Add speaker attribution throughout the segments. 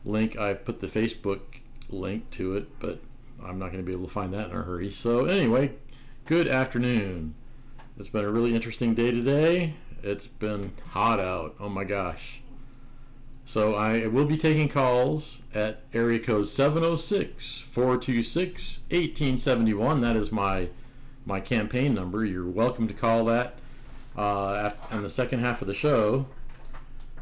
Speaker 1: link. I put the Facebook link to it, but I'm not going to be able to find that in a hurry. So anyway, good afternoon. It's been a really interesting day today. It's been hot out. Oh my gosh. So I will be taking calls at area code 706-426-1871. That is my campaign number. You're welcome to call that in the second half of the show.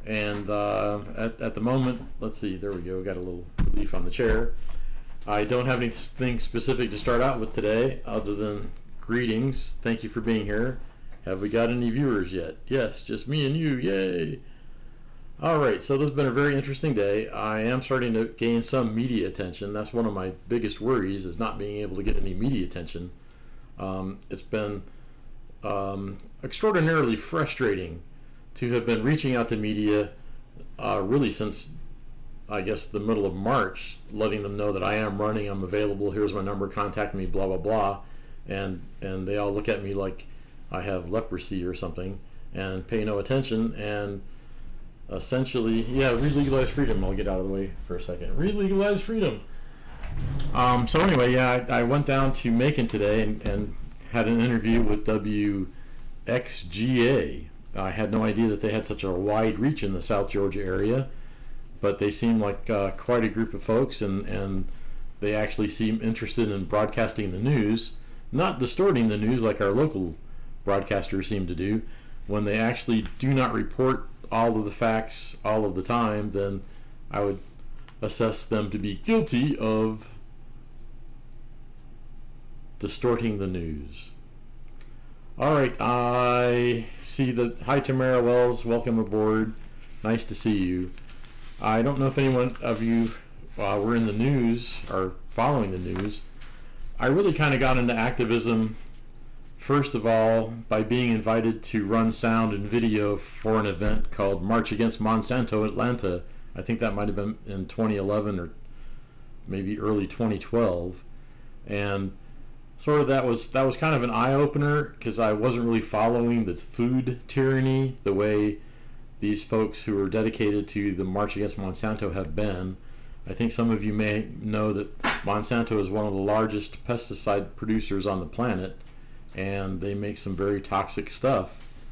Speaker 1: And at the moment, let's see, there we go. Got a little relief on the chair. I don't have anything specific to start out with today other than greetings. Thank you for being here. Have we got any viewers yet? Yes, just me and you. Yay! Alright, so this has been a very interesting day. I am starting to gain some media attention. That's one of my biggest worries, is not being able to get any media attention. It's been extraordinarily frustrating to have been reaching out to media really since, I guess, the middle of March, letting them know that I am running, I'm available, here's my number, contact me, blah, blah, blah. And they all look at me like I have leprosy or something and pay no attention. And essentially, yeah, read Legalize Freedom. I'll get out of the way for a second. Read Legalize Freedom. So anyway, yeah, I went down to Macon today and had an interview with WXGA. I had no idea that they had such a wide reach in the South Georgia area, but they seem like quite a group of folks, and they actually seem interested in broadcasting the news, not distorting the news like our local broadcasters seem to do. When they actually do not report all of the facts all of the time, then I would assess them to be guilty of distorting the news. Alright, I see that. Hi Tamara Wells, welcome aboard. Nice to see you. I don't know if anyone of you were in the news or following the news. I really kind of got into activism, first of all, by being invited to run sound and video for an event called March Against Monsanto Atlanta. I think that might have been in 2011 or maybe early 2012. And sort of that was kind of an eye-opener, because I wasn't really following the food tyranny the way these folks who are dedicated to the March Against Monsanto have been. I think some of you may know that Monsanto is one of the largest pesticide producers on the planet, and they make some very toxic stuff,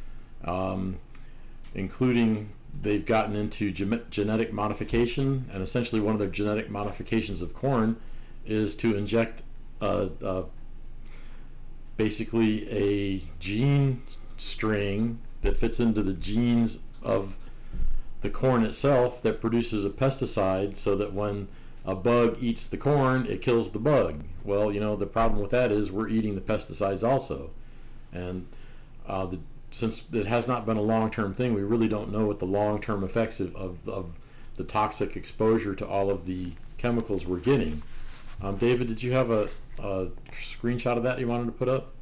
Speaker 1: including they've gotten into genetic modification, and essentially one of their genetic modifications of corn is to inject basically a gene string that fits into the genes of the corn itself that produces a pesticide, so that when a bug eats the corn, it kills the bug. Well, you know, the problem with that is we're eating the pesticides also. And since it has not been a long-term thing, we really don't know what the long-term effects of the toxic exposure to all of the chemicals we're getting. David, did you have a screenshot of that you wanted to put up?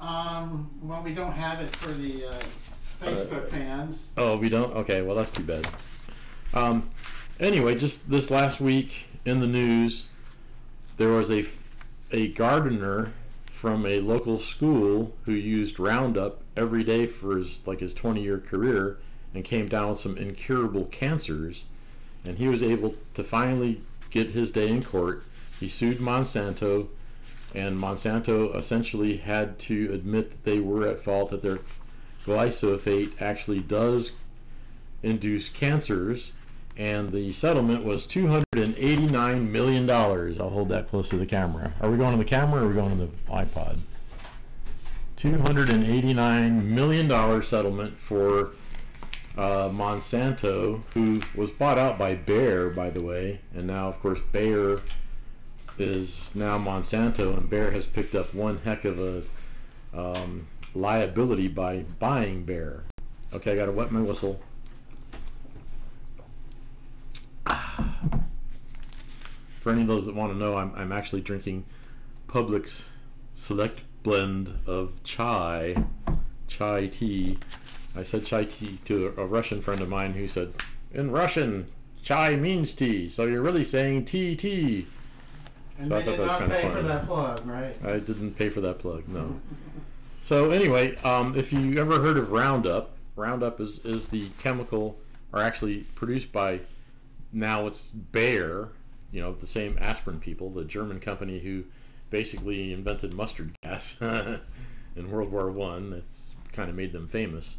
Speaker 2: Well, we don't have it for the Facebook fans. Oh,
Speaker 1: we don't? Okay, well, that's too bad. Anyway, just this last week in the news, there was a gardener from a local school who used Roundup every day for his 20-year career and came down with some incurable cancers, and he was able to finally get his day in court. He sued Monsanto, and Monsanto essentially had to admit that they were at fault, that their glyphosate actually does induce cancers, and the settlement was $289 million. I'll hold that close to the camera. Are we going to the camera or are we going to the iPod? $289 million settlement for Monsanto, who was bought out by Bayer, by the way, and now, of course, Bayer is now Monsanto, and Bayer has picked up one heck of a liability by buying Bayer. Okay, I gotta wet my whistle. For any of those that want to know, I'm actually drinking Publix Select Blend of chai tea. I said chai tea to a Russian friend of mine who said, in Russian, chai means tea, so you're really saying tea.
Speaker 2: And
Speaker 1: so
Speaker 2: they
Speaker 1: I thought
Speaker 2: did
Speaker 1: that was
Speaker 2: not
Speaker 1: kind of
Speaker 2: pay
Speaker 1: funny.
Speaker 2: for that plug, right?
Speaker 1: I didn't pay for that plug, no. So anyway, if you ever heard of Roundup, Roundup is the chemical, or actually produced by now it's Bayer, the same aspirin people, the German company who basically invented mustard gas in World War I. That's kind of made them famous.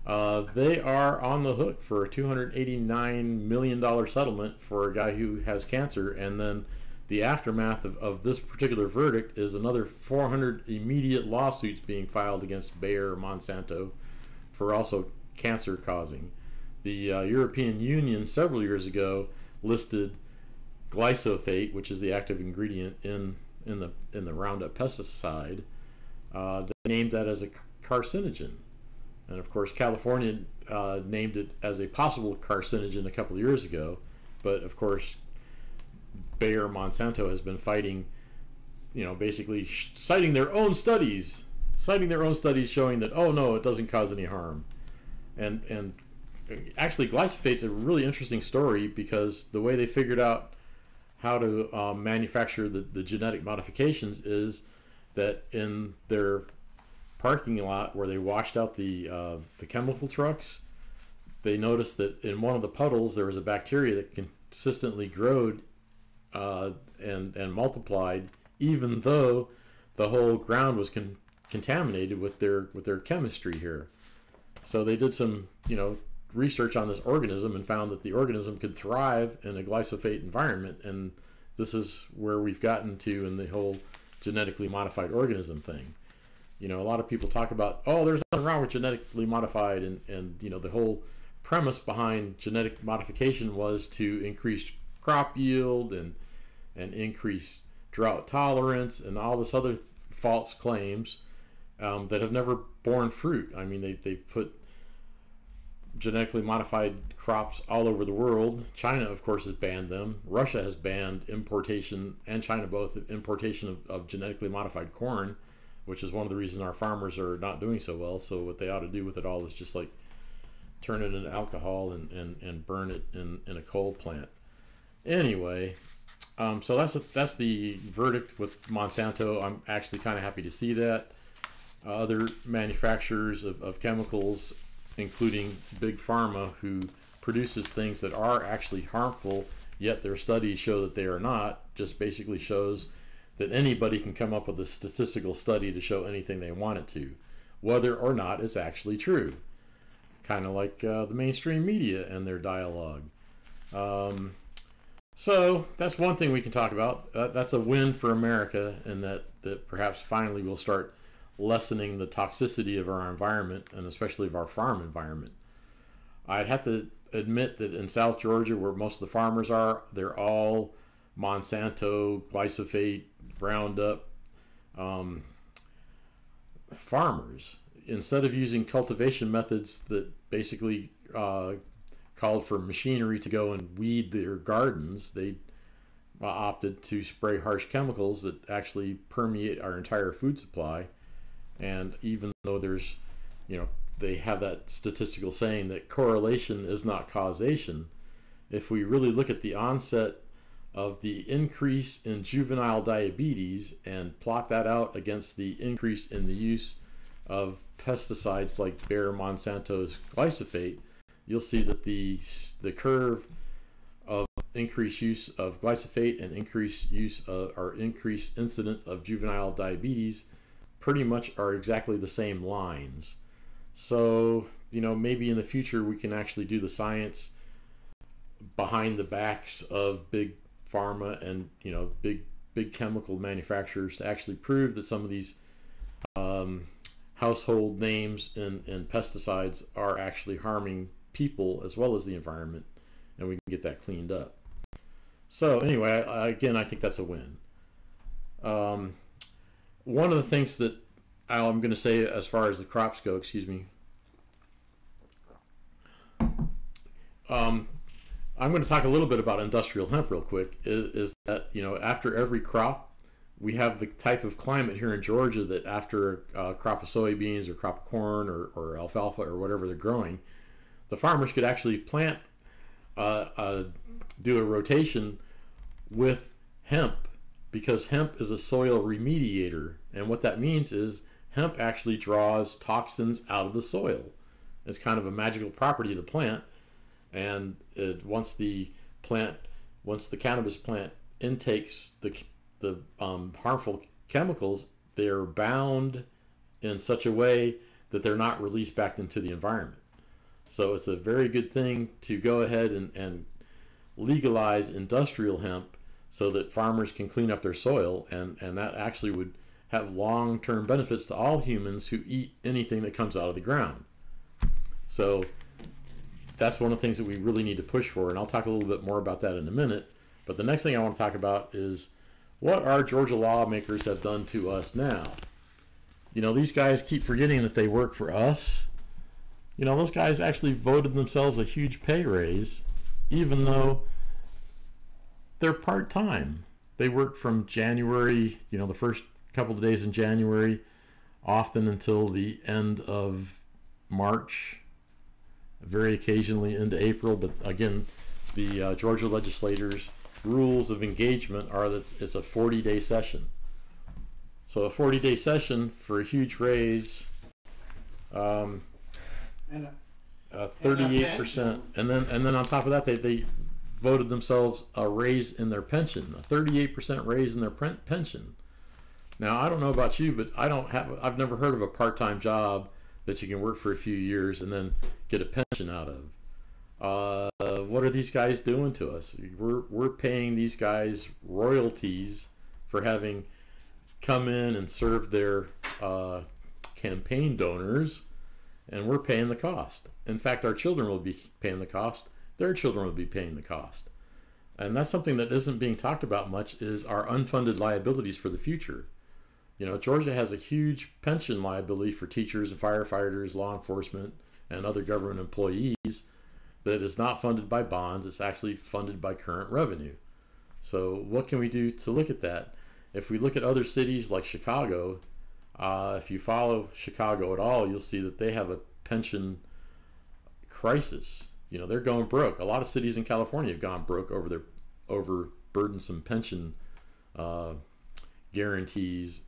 Speaker 1: They are on the hook for a $289 million settlement for a guy who has cancer, and then the aftermath of this particular verdict is another 400 immediate lawsuits being filed against Bayer Monsanto for also cancer causing. The European Union several years ago listed glyphosate, which is the active ingredient in the Roundup pesticide. They named that as a carcinogen, and of course California named it as a possible carcinogen a couple of years ago. But of course Bayer Monsanto has been fighting, basically citing their own studies showing that, oh no, it doesn't cause any harm. And actually glyphosate's a really interesting story, because the way they figured out how to manufacture the genetic modifications is that in their parking lot where they washed out the chemical trucks, they noticed that in one of the puddles there was a bacteria that consistently growed and multiplied, even though the whole ground was contaminated with their chemistry here. So they did some research on this organism and found that the organism could thrive in a glyphosate environment, and this is where we've gotten to in the whole genetically modified organism thing. A lot of people talk about, oh, there's nothing wrong with genetically modified, and the whole premise behind genetic modification was to increase crop yield and increase drought tolerance and all this other false claims that have never borne fruit. I mean, they've put genetically modified crops all over the world. China, of course, has banned them. Russia has banned importation, and China both, importation of genetically modified corn, which is one of the reasons our farmers are not doing so well. So what they ought to do with it all is just like turn it into alcohol and burn it in a coal plant. Anyway, so that's the verdict with Monsanto. I'm actually kind of happy to see that. Other manufacturers of chemicals, including Big Pharma, who produces things that are actually harmful, yet their studies show that they are not, just basically shows that anybody can come up with a statistical study to show anything they want it to, whether or not it's actually true. Kind of like the mainstream media and their dialogue. So that's one thing we can talk about. That's a win for America, in that perhaps finally we'll start lessening the toxicity of our environment, and especially of our farm environment. I'd have to admit that in South Georgia, where most of the farmers are, they're all Monsanto, glyphosate, Roundup farmers. Instead of using cultivation methods that basically called for machinery to go and weed their gardens, they opted to spray harsh chemicals that actually permeate our entire food supply. And even though there's, they have that statistical saying that correlation is not causation, if we really look at the onset of the increase in juvenile diabetes and plot that out against the increase in the use of pesticides like Bayer Monsanto's glyphosate, you'll see that the curve of increased use of glyphosate and increased use of, or increased incidence of juvenile diabetes pretty much are exactly the same lines. So, maybe in the future we can actually do the science behind the backs of big pharma and, big chemical manufacturers to actually prove that some of these household names and pesticides are actually harming people as well as the environment, and we can get that cleaned up. So anyway, again, I think that's a win. One of the things that I'm going to say as far as the crops go, I'm going to talk a little bit about industrial hemp real quick, is that, after every crop, we have the type of climate here in Georgia that after a crop of soybeans or crop of corn or alfalfa or whatever they're growing, the farmers could actually plant, do a rotation with hemp, because hemp is a soil remediator. And what that means is hemp actually draws toxins out of the soil. It's kind of a magical property of the plant. And once the plant, once the cannabis plant intakes the harmful chemicals, they're bound in such a way that they're not released back into the environment. So it's a very good thing to go ahead and legalize industrial hemp so that farmers can clean up their soil, and that actually would have long-term benefits to all humans who eat anything that comes out of the ground. So that's one of the things that we really need to push for, and I'll talk a little bit more about that in a minute. But the next thing I want to talk about is what our Georgia lawmakers have done to us now. You know, these guys keep forgetting that they work for us. You know, those guys actually voted themselves a huge pay raise, even though they're part-time. They work from January, you know, the first couple of days in January, often until the end of March, very occasionally into April. But again, the Georgia legislators' rules of engagement are that it's a 40-day session. So a 40-day session for a huge raise, 38%, and then on top of that, they voted themselves a raise in their pension, a 38% raise in their pension. Now, I don't know about you, but I've never heard of a part-time job that you can work for a few years and then get a pension out of. What are these guys doing to us? We're paying these guys royalties for having come in and served their campaign donors, and we're paying the cost. In fact, our children will be paying the cost. Their children will be paying the cost. And that's something that isn't being talked about much, is our unfunded liabilities for the future. You know, Georgia has a huge pension liability for teachers and firefighters, law enforcement, and other government employees that is not funded by bonds. It's actually funded by current revenue. So what can we do to look at that? If we look at other cities like Chicago, if you follow Chicago at all, you'll see that they have a pension crisis. You know, they're going broke. A lot of cities in California have gone broke over burdensome pension guarantees,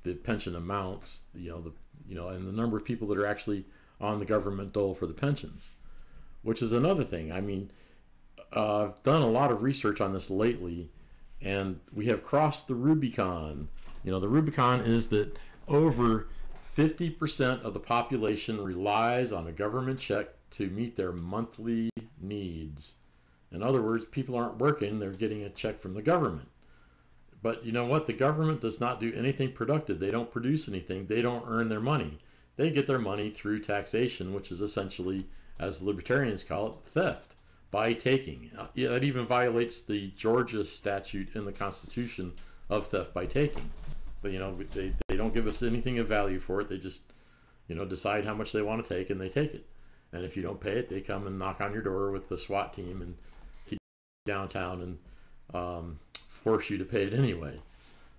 Speaker 1: the pension amounts, and the number of people that are actually on the government dole for the pensions, which is another thing. I mean, I've done a lot of research on this lately, and we have crossed the Rubicon. You know, the Rubicon is that over 50% of the population relies on a government check to meet their monthly needs. In other words, people aren't working, they're getting a check from the government. But you know what? The government does not do anything productive. They don't produce anything. They don't earn their money. They get their money through taxation, which is essentially, as the libertarians call it, theft by taking. That even violates the Georgia statute in the Constitution of theft by taking. But you know, they don't give us anything of value for it. They just, decide how much they want to take, and they take it. And if you don't pay it, they come and knock on your door with the SWAT team and keep you downtown and force you to pay it anyway.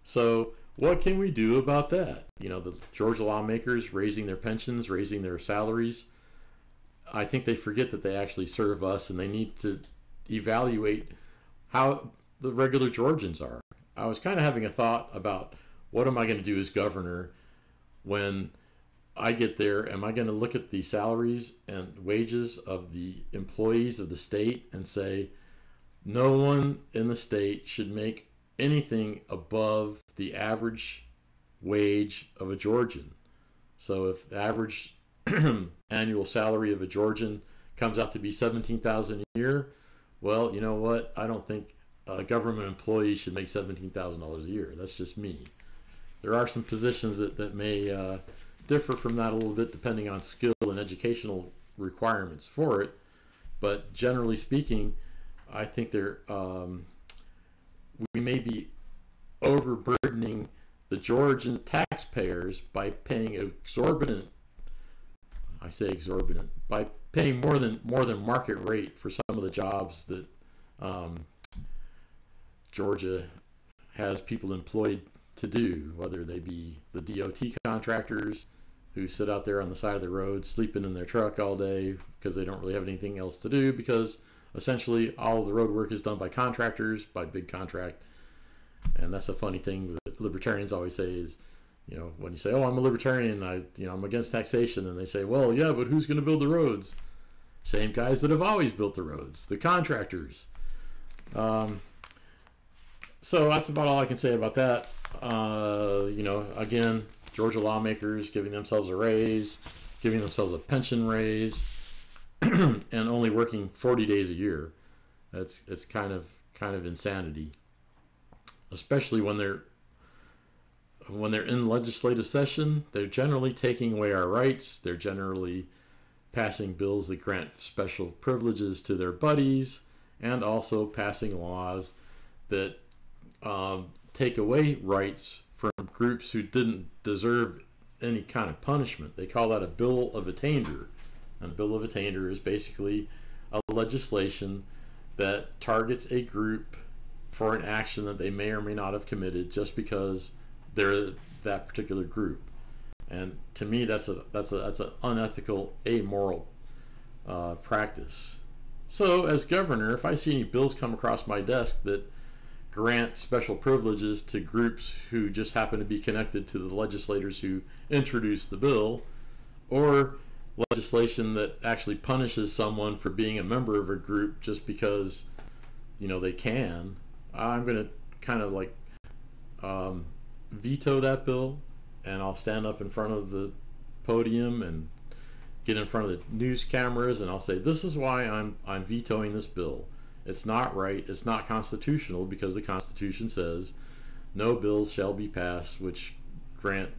Speaker 1: So what can we do about that? You know, the Georgia lawmakers raising their pensions, raising their salaries. I think they forget that they actually serve us, and they need to evaluate how the regular Georgians are. I was kind of having a thought about, what am I going to do as governor when I get there? Am I going to look at the salaries and wages of the employees of the state and say, no one in the state should make anything above the average wage of a Georgian? So if the average annual salary of a Georgian comes out to be $17,000 a year, well, you know what? I don't think a government employee should make $17,000 a year. That's just me. There are some positions that may differ from that a little bit depending on skill and educational requirements for it. But generally speaking, I think we may be overburdening the Georgian taxpayers by paying by paying more than market rate for some of the jobs that Georgia has people employed to do, whether they be the DOT contractors who sit out there on the side of the road sleeping in their truck all day because they don't really have anything else to do, because essentially all of the road work is done by contractors, by big contract. And that's a funny thing that libertarians always say is, when you say, oh, I'm a libertarian, I'm against taxation, and they say, well, yeah, but who's going to build the roads? Same guys that have always built the roads, the contractors. So that's about all I can say about that. Again, Georgia lawmakers giving themselves a raise, giving themselves a pension raise, and only working 40 days a year. It's kind of insanity, especially when they're in legislative session. They're generally taking away our rights. They're generally passing bills that grant special privileges to their buddies, and also passing laws that take away rights from groups who didn't deserve any kind of punishment. They call that a bill of attainder. And a bill of attainder is basically a legislation that targets a group for an action that they may or may not have committed just because they're that particular group. And to me, that's an unethical, amoral practice. So, as governor, if I see any bills come across my desk that grant special privileges to groups who just happen to be connected to the legislators who introduced the bill, or legislation that actually punishes someone for being a member of a group just because they can, I'm going to kind of like veto that bill, and I'll stand up in front of the podium and get in front of the news cameras, and I'll say, this is why I'm vetoing this bill. It's not right. It's not constitutional, because the Constitution says no bills shall be passed which grant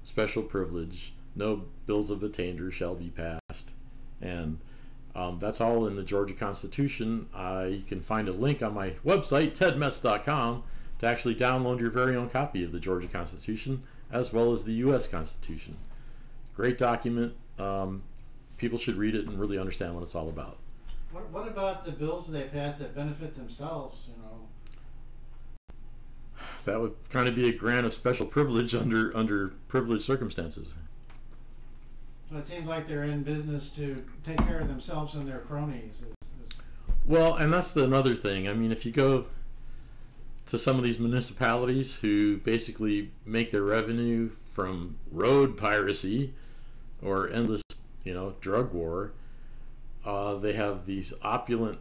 Speaker 1: special privilege. No bills of attainder shall be passed. And that's all in the Georgia Constitution. You can find a link on my website, tedmetz.com, to actually download your very own copy of the Georgia Constitution, as well as the U.S. Constitution. Great document. People should read it and really understand what it's all about.
Speaker 2: What about the bills they pass that benefit themselves?
Speaker 1: That would kind of be a grant of special privilege under privileged circumstances.
Speaker 2: So it seems like they're in business to take care of themselves and their cronies.
Speaker 1: Well, and that's another thing. I mean, if you go to some of these municipalities who basically make their revenue from road piracy or endless, drug war, they have these opulent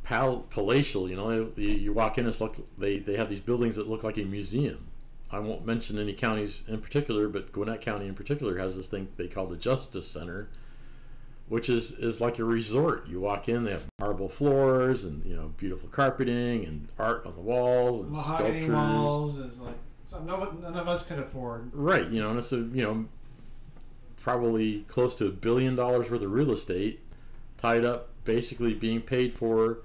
Speaker 1: palatial, you walk in, they have these buildings that look like a museum. I won't mention any counties in particular, but Gwinnett County in particular has this thing they call the Justice Center, which is like a resort. You walk in, they have marble floors and beautiful carpeting and art on the walls and
Speaker 2: mahogany
Speaker 1: sculptures.
Speaker 2: Walls is like something none of us could afford.
Speaker 1: Right, and it's probably close to $1 billion worth of real estate tied up, basically being paid for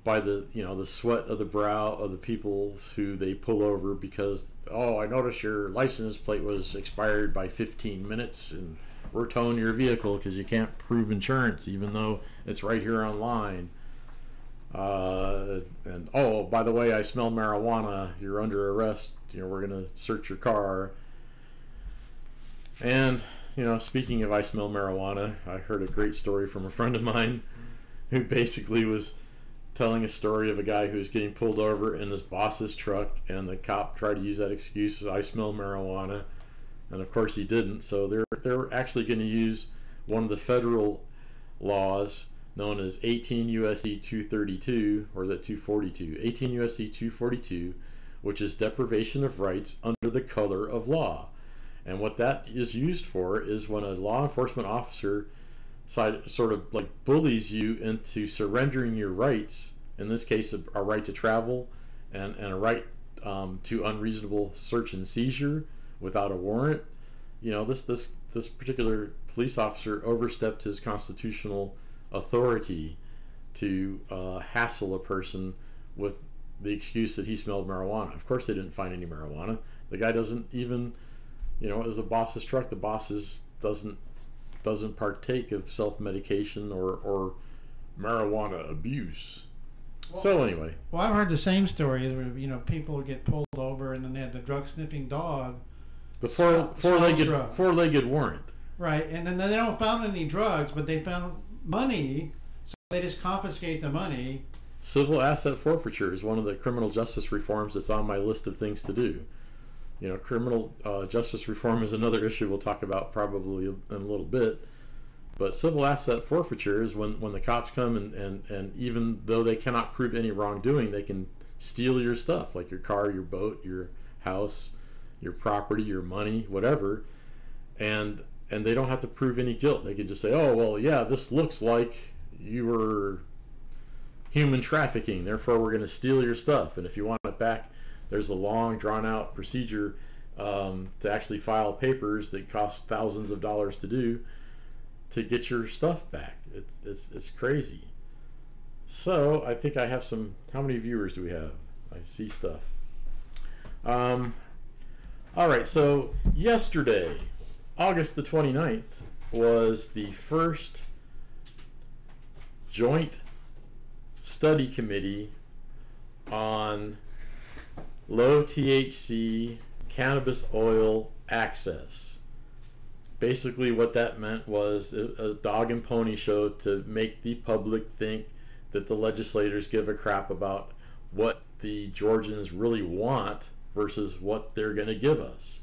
Speaker 1: by the the sweat of the brow of the people who they pull over because, oh, I noticed your license plate was expired by 15 minutes and we're towing your vehicle because you can't prove insurance even though it's right here online. And oh, by the way, I smell marijuana, you're under arrest, we're going to search your car. And speaking of I smell marijuana, I heard a great story from a friend of mine who basically was telling a story of a guy who was getting pulled over in his boss's truck, and the cop tried to use that excuse, I smell marijuana, and of course he didn't. So they're actually going to use one of the federal laws known as 18 U.S.C. 232, or is that 242? 18 U.S.C. 242, which is deprivation of rights under the color of law. And what that is used for is when a law enforcement officer sort of like bullies you into surrendering your rights, in this case a right to travel and a right to unreasonable search and seizure without a warrant. This particular police officer overstepped his constitutional authority to hassle a person with the excuse that he smelled marijuana. Of course they didn't find any marijuana. The guy doesn't even, it was the boss's truck. The boss doesn't partake of self-medication or marijuana abuse. Well, so anyway.
Speaker 2: Well, I've heard the same story where, people would get pulled over and then they had the drug-sniffing dog.
Speaker 1: The four-legged warrant.
Speaker 2: Right, and then they don't found any drugs, but they found money, so they just confiscate the money.
Speaker 1: Civil asset forfeiture is one of the criminal justice reforms that's on my list of things to do. Criminal justice reform is another issue we'll talk about probably in a little bit. But civil asset forfeiture is when the cops come and even though they cannot prove any wrongdoing, they can steal your stuff, like your car, your boat, your house, your property, your money, whatever, and they don't have to prove any guilt. They can just say, oh, well, yeah, this looks like you were human trafficking, therefore we're going to steal your stuff, and if you want it back, there's a long drawn out procedure to actually file papers that cost thousands of dollars to do to get your stuff back. It's crazy. So I think I have some. How many viewers do we have? I see stuff. All right, so yesterday, August the 29th, was the first joint study committee on low THC cannabis oil access. Basically what that meant was a dog and pony show to make the public think that the legislators give a crap about what the Georgians really want versus what they're going to give us.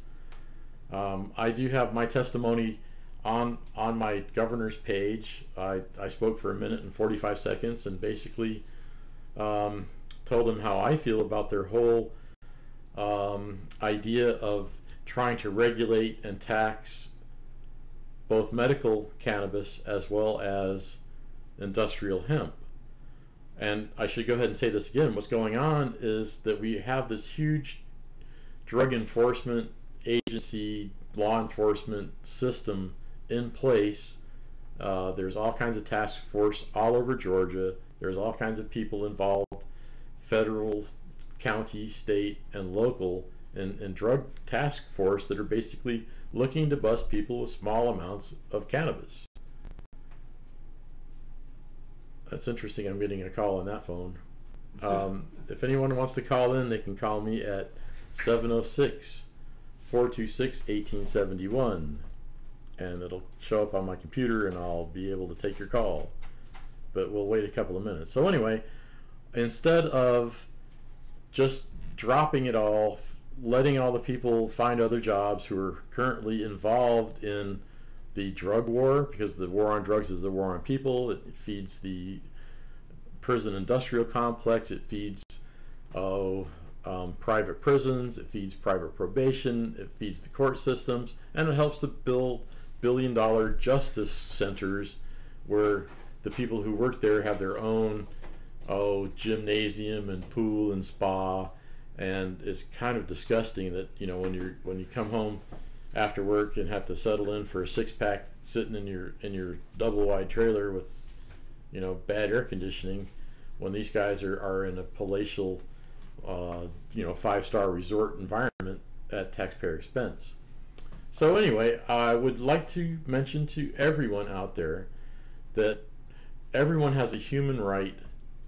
Speaker 1: I do have my testimony on my governor's page. I spoke for 1 minute and 45 seconds and basically told them how I feel about their whole idea of trying to regulate and tax both medical cannabis as well as industrial hemp. And I should go ahead and say this again. What's going on is that we have this huge drug enforcement agency, law enforcement system in place. There's all kinds of task force all over Georgia. There's all kinds of people involved, federal, county, state, and local, and drug task force that are basically looking to bust people with small amounts of cannabis. That's interesting. I'm getting a call on that phone. If anyone wants to call in, they can call me at 706-426-1871. And it'll show up on my computer and I'll be able to take your call. But we'll wait a couple of minutes. So anyway, instead of just dropping it all, letting all the people find other jobs who are currently involved in the drug war, because the war on drugs is the war on people. It feeds the prison industrial complex. It feeds private prisons. It feeds private probation. It feeds the court systems, and it helps to build billion-dollar justice centers where the people who work there have their own gymnasium and pool and spa. And it's kind of disgusting that, you know, when you come home after work and have to settle in for a six-pack sitting in your double-wide trailer with, you know, bad air conditioning, when these guys are in a palatial, 5-star resort environment at taxpayer expense. So anyway, I would like to mention to everyone out there that everyone has a human right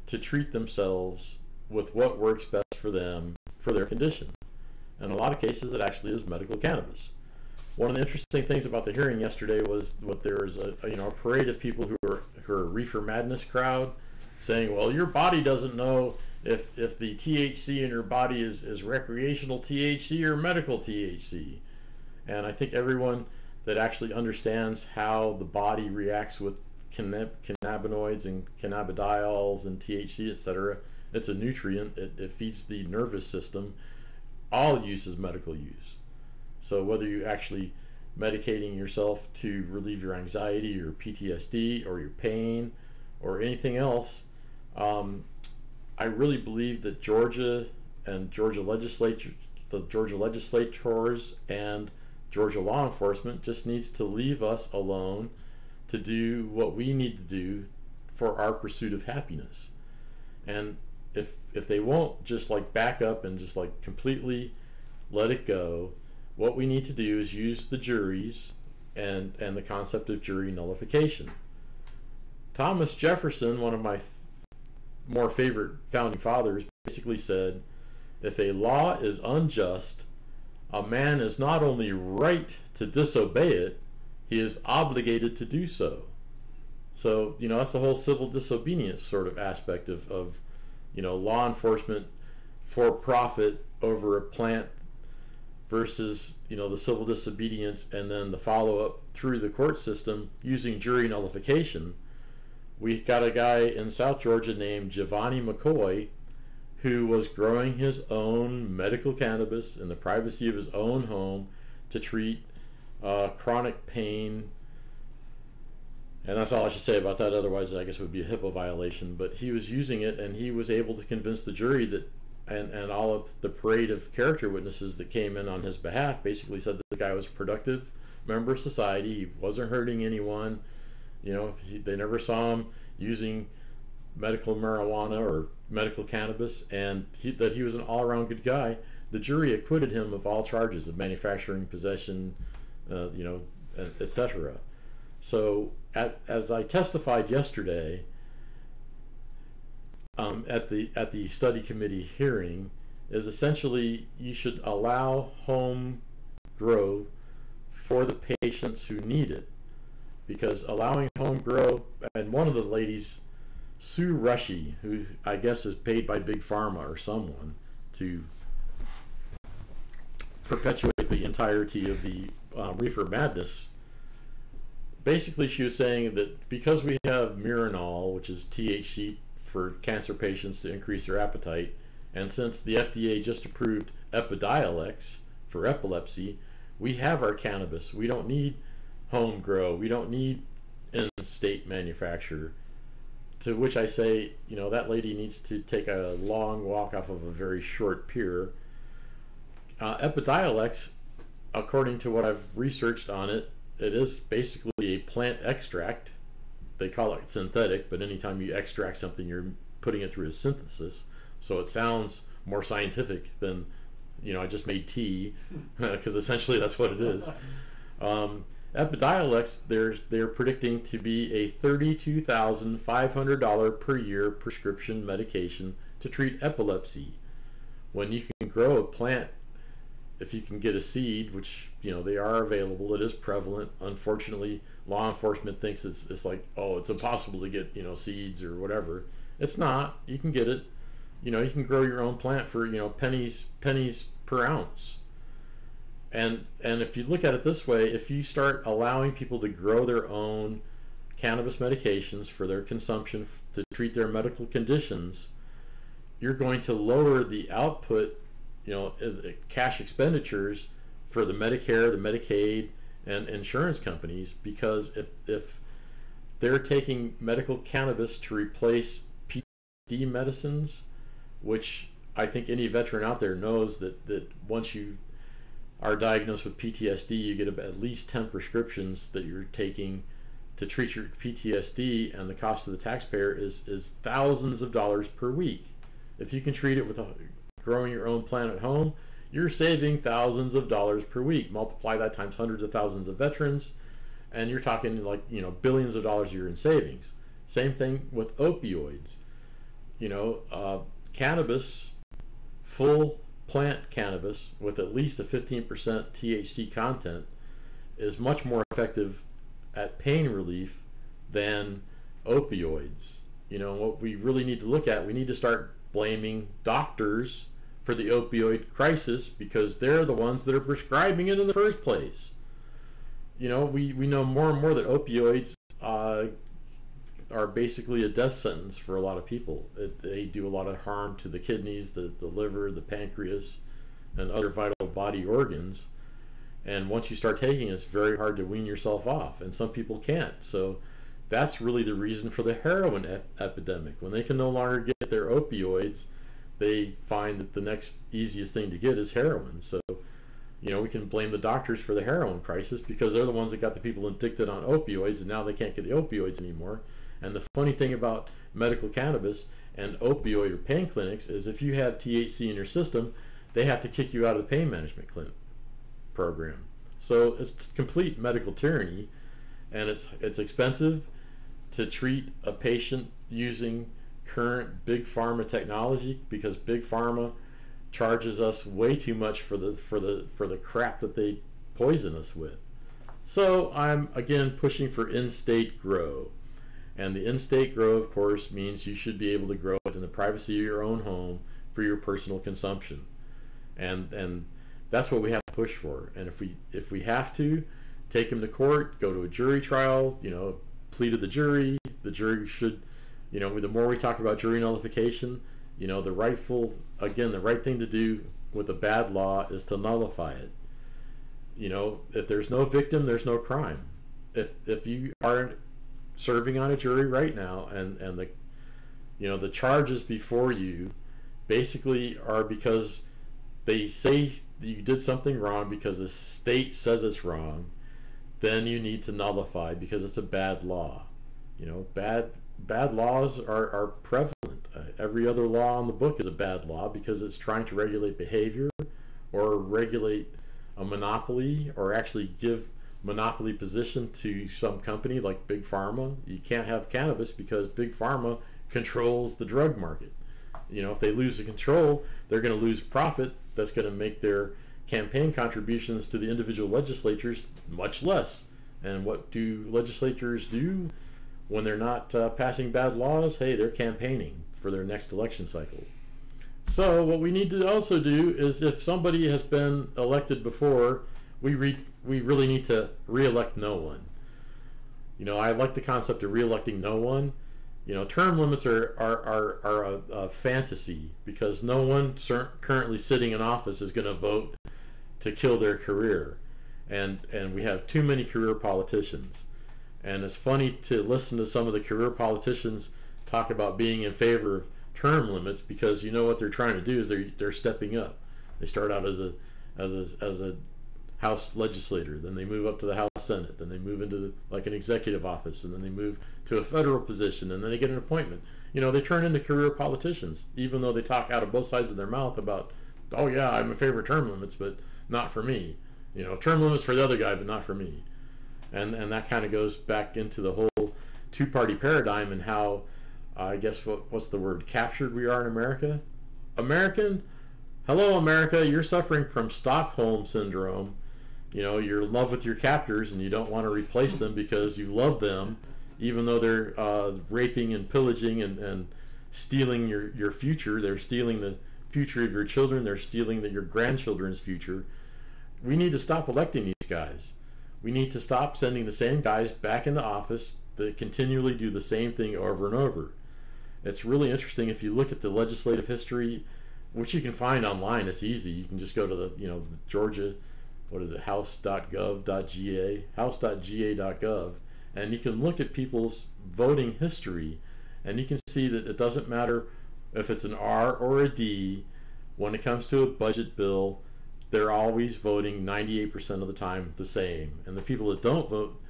Speaker 1: to treat themselves with what works best for them for their condition. In a lot of cases, it actually is medical cannabis. One of the interesting things about the hearing yesterday was there was a parade of people who are reefer madness crowd saying, well, your body doesn't know if the THC in your body is recreational THC or medical THC. And I think everyone that actually understands how the body reacts with cannabinoids and cannabidiols and THC, etc., it's a nutrient. It feeds the nervous system. All use is medical use. So whether you're actually medicating yourself to relieve your anxiety or PTSD or your pain or anything else, I really believe that Georgia and the Georgia legislators and Georgia law enforcement just needs to leave us alone to do what we need to do for our pursuit of happiness. And if they won't just like back up and just like completely let it go, what we need to do is use the juries and the concept of jury nullification. Thomas Jefferson, one of my more favorite founding fathers, basically said, if a law is unjust, a man is not only right to disobey it, he is obligated to do so. So, that's the whole civil disobedience sort of aspect of law enforcement for profit over a plant versus, you know, the civil disobedience and then the follow-up through the court system using jury nullification. We got a guy in South Georgia named Giovanni McCoy who was growing his own medical cannabis in the privacy of his own home to treat chronic pain. And that's all I should say about that. Otherwise, I guess it would be a HIPAA violation. But he was using it, and he was able to convince the jury that, and all of the parade of character witnesses that came in on his behalf basically said that the guy was a productive member of society. He wasn't hurting anyone. You know, they never saw him using medical marijuana or medical cannabis, and that he was an all-around good guy. The jury acquitted him of all charges of manufacturing, possession, you know, etc. So, as I testified yesterday at the study committee hearing, is essentially you should allow home grow for the patients who need it, because allowing home grow, and one of the ladies, Sue Rushy, who I guess is paid by Big Pharma or someone to perpetuate the entirety of the reefer madness, basically she was saying that because we have Miranol, which is THC for cancer patients to increase their appetite, and since the FDA just approved Epidiolex for epilepsy, we have our cannabis. We don't need home grow. We don't need in-state manufacture. To which I say, you know, that lady needs to take a long walk off of a very short pier. Epidiolex, according to what I've researched on it, it is basically a plant extract. They call it synthetic, but anytime you extract something, you're putting it through a synthesis. So it sounds more scientific than, you know, I just made tea, because essentially that's what it is. Epidiolex, they're predicting to be a $32,500 per year prescription medication to treat epilepsy. When you can grow a plant, if you can get a seed, which, you know, they are available, it is prevalent. Unfortunately, law enforcement thinks it's like, oh, it's impossible to get, you know, seeds or whatever. It's not. You can get it. You know, you can grow your own plant for, you know, pennies per ounce. And if you look at it this way, if you start allowing people to grow their own cannabis medications for their consumption to treat their medical conditions, you're going to lower the output, you know, cash expenditures for the Medicare, the Medicaid, and insurance companies, because if they're taking medical cannabis to replace PTSD medicines, which I think any veteran out there knows that once you are diagnosed with PTSD, you get at least 10 prescriptions that you're taking to treat your PTSD, and the cost to the taxpayer is thousands of dollars per week. If you can treat it with growing your own plant at home, you're saving thousands of dollars per week. Multiply that times hundreds of thousands of veterans, and you're talking like, you know, billions of dollars a year in savings. Same thing with opioids. You know, cannabis, full plant cannabis with at least a 15% THC content is much more effective at pain relief than opioids. You know, what we really need to look at, we need to start blaming doctors for the opioid crisis, because they're the ones that are prescribing it in the first place. You know, we know more and more that opioids are basically a death sentence for a lot of people. They do a lot of harm to the kidneys, the liver, the pancreas, and other vital body organs. And once you start taking it, it's very hard to wean yourself off, and some people can't. So that's really the reason for the heroin epidemic. When they can no longer get their opioids, they find that the next easiest thing to get is heroin. So, you know, we can blame the doctors for the heroin crisis, because they're the ones that got the people addicted on opioids, and now they can't get the opioids anymore. And the funny thing about medical cannabis and opioid or pain clinics is if you have THC in your system, they have to kick you out of the pain management program. So it's complete medical tyranny, and it's expensive to treat a patient using current big pharma technology, because big pharma charges us way too much for the crap that they poison us with. So I'm again pushing for in-state grow. And the in-state grow, of course, means you should be able to grow it in the privacy of your own home for your personal consumption. And That's what we have to push for. And if we have to take him to court, go to a jury trial, plea to the jury should, the more we talk about jury nullification, the right thing to do with a bad law is to nullify it. If there's no victim, there's no crime. If you are serving on a jury right now, and the charges before you basically are because they say you did something wrong because the state says it's wrong, then you need to nullify because it's a bad law. Bad laws are prevalent. Every other law on the book is a bad law because it's trying to regulate behavior or regulate a monopoly or actually give monopoly position to some company like Big Pharma. You can't have cannabis because Big Pharma controls the drug market. If they lose the control, they're going to lose profit. That's going to make their campaign contributions to the individual legislatures much less. And what do legislators do when they're not passing bad laws? Hey, they're campaigning for their next election cycle. So what we need to also do is, if somebody has been elected before, we really need to re-elect no one. I like the concept of re-electing no one. Term limits are a fantasy because no one currently sitting in office is going to vote to kill their career, and we have too many career politicians. And it's funny to listen to some of the career politicians talk about being in favor of term limits because what they're trying to do is they're stepping up. They start out as a House legislator, then they move up to the House Senate, then they move into an executive office, and then they move to a federal position, and then they get an appointment. They turn into career politicians, even though they talk out of both sides of their mouth about, oh yeah, I'm in favor of term limits, but not for me. Term limits for the other guy, but not for me. And that kind of goes back into the whole two-party paradigm and how, I guess, what's the word, captured we are in America. Hello America, you're suffering from Stockholm syndrome. You're in love with your captors and you don't want to replace them because you love them, even though they're raping and pillaging and stealing your future. They're stealing the future of your children. They're stealing your grandchildren's future. We need to stop electing these guys. We need to stop sending the same guys back into office that continually do the same thing over and over. It's really interesting if you look at the legislative history, which you can find online. It's easy. You can just go to the Georgia, house.gov.ga, house.ga.gov, and you can look at people's voting history, and you can see that it doesn't matter if it's an R or a D. When it comes to a budget bill, they're always voting 98% of the time the same. And the people that don't vote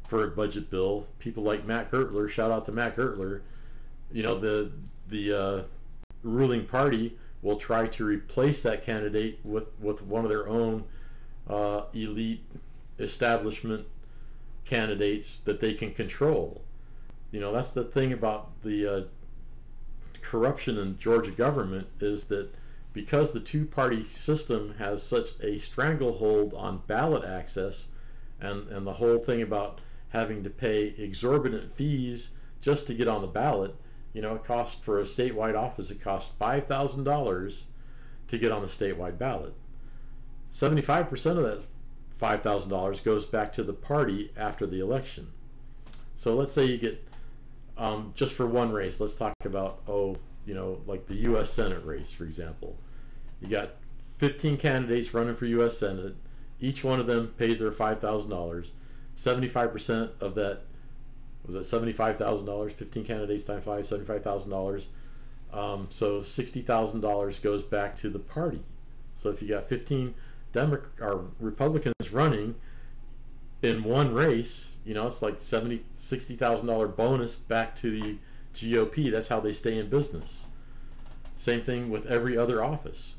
Speaker 1: for a budget bill, people like Matt Gertler, shout out to Matt Gertler, the ruling party will try to replace that candidate with one of their own elite establishment candidates that they can control. That's the thing about the corruption in Georgia government, is that because the two-party system has such a stranglehold on ballot access, and the whole thing about having to pay exorbitant fees just to get on the ballot. It costs, for a statewide office, it costs $5,000 to get on the statewide ballot. 75% of that $5,000 goes back to the party after the election. So let's say you get, just for one race, let's talk about, like the U.S. Senate race, for example. You got 15 candidates running for U.S. Senate. Each one of them pays their $5,000. 75% of that, was it $75,000? 15 candidates times 5, $75,000. So $60,000 goes back to the party. So if you got 15 Republicans running in one race, it's like $60,000 bonus back to the GOP. That's how they stay in business. Same thing with every other office.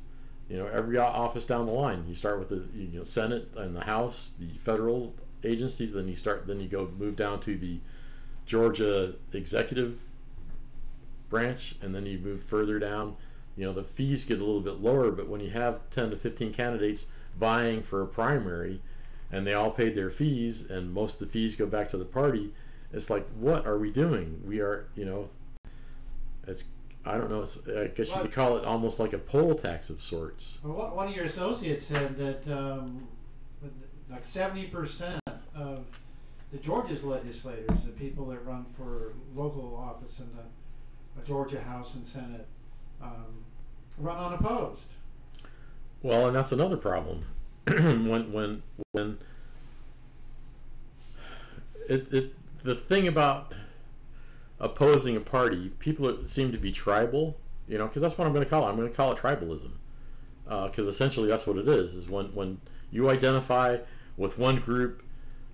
Speaker 1: Every office down the line. You start with the Senate and the House, the federal agencies, then you move down to the Georgia executive branch, and then you move further down. The fees get a little bit lower, but when you have 10 to 15 candidates vying for a primary and they all paid their fees and most of the fees go back to the party, it's like, what are we doing? We are, it's I don't know. I guess you could call it almost like a poll tax of sorts.
Speaker 2: Well, one of your associates said that like 70% of the Georgia's legislators, the people that run for local office in the Georgia House and Senate, run unopposed.
Speaker 1: Well, and that's another problem. when the thing about opposing a party, people seem to be tribal, because that's what I'm going to call it. I'm going to call it tribalism, because essentially that's what it is when you identify with one group,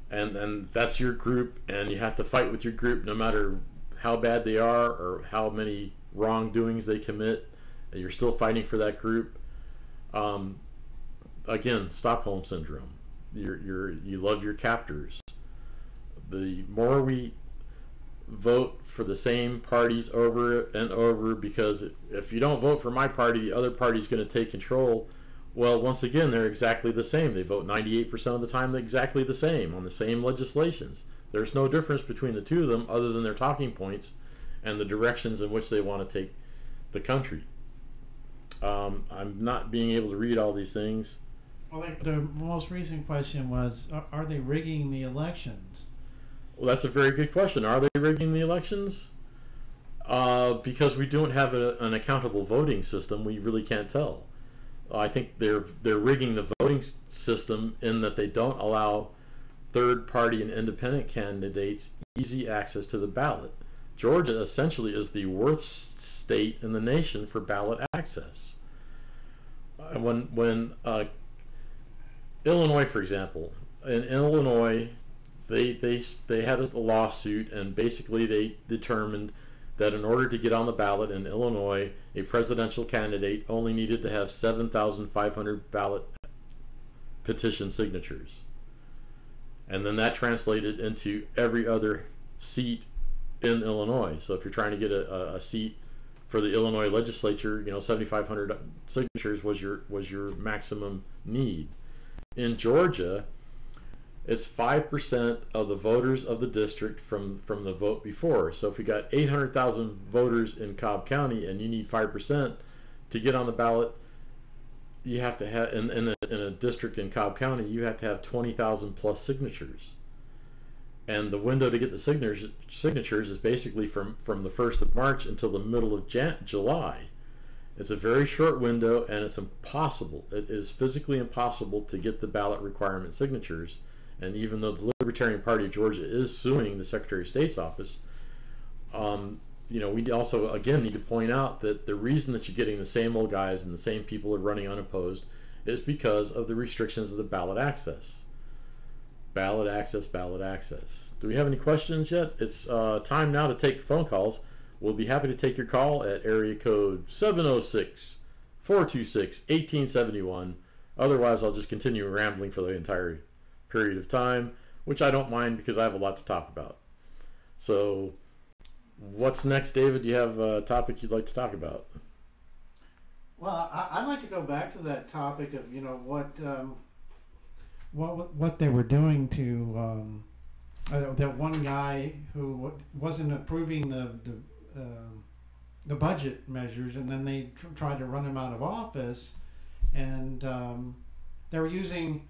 Speaker 1: and that's your group, and you have to fight with your group no matter how bad they are or how many wrongdoings they commit, and you're still fighting for that group. Again, Stockholm syndrome. You love your captors. The more we vote for the same parties over and over, because if you don't vote for my party, the other party's going to take control. Well, once again, they're exactly the same. They vote 98% of the time exactly the same on the same legislations. There's no difference between the two of them other than their talking points and the directions in which they want to take the country. I'm not being able to read all these things.
Speaker 2: Well, the most recent question was, are they rigging the elections?
Speaker 1: Well, that's a very good question. Are they rigging the elections? Because we don't have an accountable voting system, we really can't tell. I think they're rigging the voting system in that they don't allow third-party and independent candidates easy access to the ballot. Georgia essentially is the worst state in the nation for ballot access. When Illinois, for example, in Illinois, they had a lawsuit, and basically they determined that in order to get on the ballot in Illinois, a presidential candidate only needed to have 7,500 ballot petition signatures. And then that translated into every other seat in Illinois. So if you're trying to get a seat for the Illinois legislature, 7,500 signatures was your maximum need. In Georgia, it's 5% of the voters of the district from the vote before. So if you got 800,000 voters in Cobb County and you need 5% to get on the ballot, you have to have in a district in Cobb County, you have to have 20,000 plus signatures. And the window to get the signatures is basically from the 1st of March until the middle of July. It's a very short window, and it's impossible. It is physically impossible to get the ballot requirement signatures. And even though the Libertarian Party of Georgia is suing the Secretary of State's office, we also, again, need to point out that the reason that you're getting the same old guys and the same people are running unopposed is because of the restrictions of the ballot access. Ballot access, ballot access. Do we have any questions yet? It's time now to take phone calls. We'll be happy to take your call at area code 706-426-1871. Otherwise, I'll just continue rambling for the entire period of time, which I don't mind because I have a lot to talk about. So, what's next, David? Do you have a topic you'd like to talk about?
Speaker 2: Well, I'd like to go back to that topic of what they were doing to that one guy who wasn't approving the budget measures, and then they tried to run him out of office, and they were using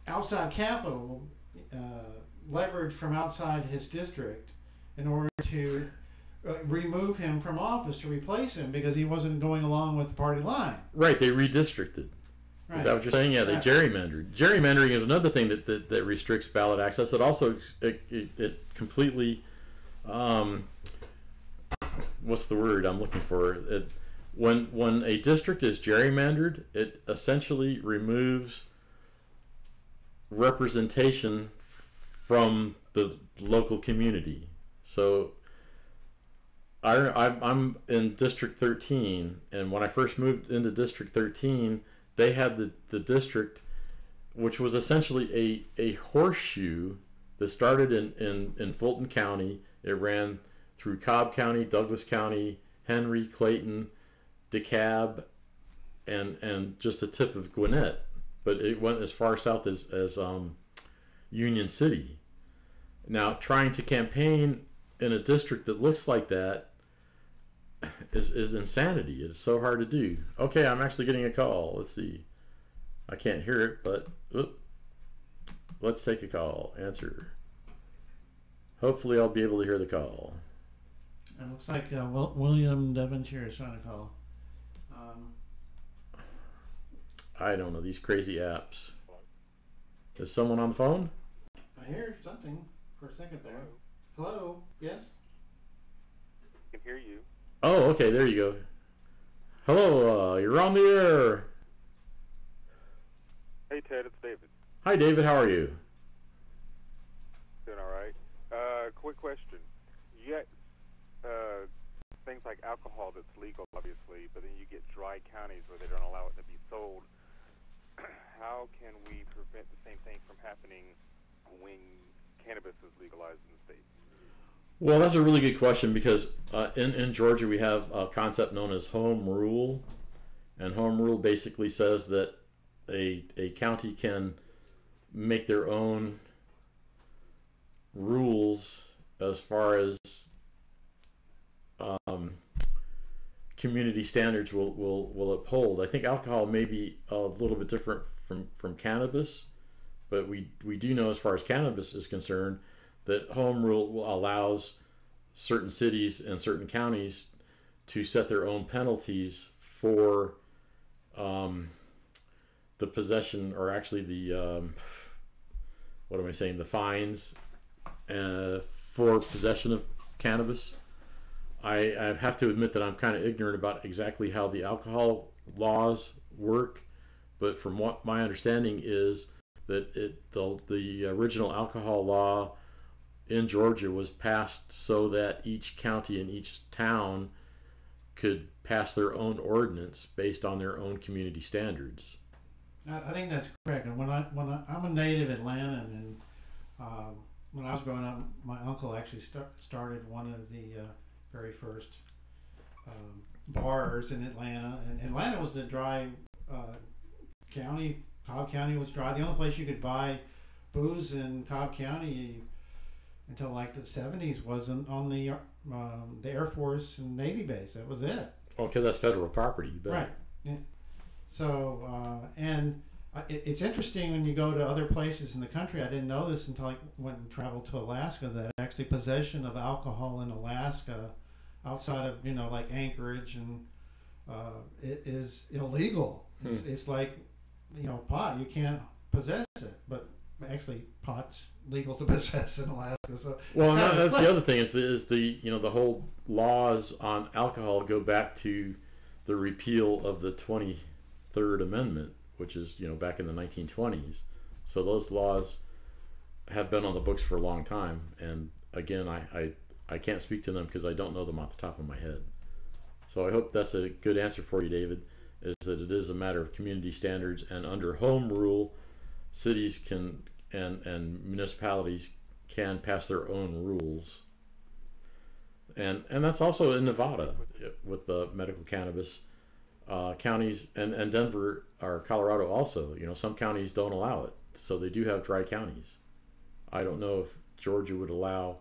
Speaker 2: outside capital, leverage from outside his district, in order to remove him from office, to replace him, because he wasn't going along with the party line.
Speaker 1: Right, they redistricted. Right. Is that what you're saying? Yeah, they gerrymandered. Gerrymandering is another thing that restricts ballot access. It also it completely what's the word I'm looking for? When a district is gerrymandered, it essentially removes representation from the local community. So I'm in District 13, and when I first moved into District 13, they had the district, which was essentially a horseshoe that started in Fulton County. It ran through Cobb County, Douglas County, Henry, Clayton, DeKalb, and just a tip of Gwinnett. But it went as far south as Union City. Now, trying to campaign in a district that looks like that is insanity. It's so hard to do. Okay, I'm actually getting a call. Let's see. I can't hear it, but let's take a call. Answer. Hopefully I'll be able to hear the call.
Speaker 2: It looks like William Devonshire is trying to call.
Speaker 1: I don't know, these crazy apps. Is someone on the phone?
Speaker 2: I hear something for a second there. Hello? Yes?
Speaker 3: I can hear you.
Speaker 1: Oh, okay, there you go. Hello, you're on the air.
Speaker 3: Hey, Ted, it's David.
Speaker 1: Hi, David, how are you?
Speaker 3: Doing all right. Quick question. You get things like alcohol that's legal, obviously, but then you get dry counties where they don't allow it to be sold. How can we prevent the same thing from happening when cannabis is legalized in the state?
Speaker 1: Well, that's a really good question because in Georgia we have a concept known as home rule. And home rule basically says that a county can make their own rules as far as community standards will uphold. I think alcohol may be a little bit different from cannabis, but we do know as far as cannabis is concerned that home rule allows certain cities and certain counties to set their own penalties for the possession, or actually the the fines for possession of cannabis. I have to admit that I'm kind of ignorant about exactly how the alcohol laws work, but from what my understanding is that the original alcohol law in Georgia was passed so that each county and each town could pass their own ordinance based on their own community standards.
Speaker 2: I think that's correct. And I'm a native Atlantan, and when I was growing up, my uncle actually started one of the very first bars in Atlanta. And Atlanta was a dry county. Cobb County was dry. The only place you could buy booze in Cobb County until like the 70s was on the Air Force and Navy base. That was it.
Speaker 1: Well, because that's federal property. But...
Speaker 2: Right. Yeah. So, it's interesting when you go to other places in the country. I didn't know this until I went and traveled to Alaska, that actually possession of alcohol in Alaska, outside of, like Anchorage, and it is illegal. It's like, pot. You can't possess it, but actually pot's legal to possess in Alaska. So
Speaker 1: well, that's the other thing is the whole laws on alcohol go back to the repeal of the 23rd Amendment, which is back in the 1920s. So those laws have been on the books for a long time, and again I can't speak to them because I don't know them off the top of my head. So I hope that's a good answer for you, David, is that it is a matter of community standards, and under home rule, cities can and municipalities can pass their own rules. And that's also in Nevada with the medical cannabis. Counties and Denver or Colorado also, some counties don't allow it, so they do have dry counties. I don't know if Georgia would allow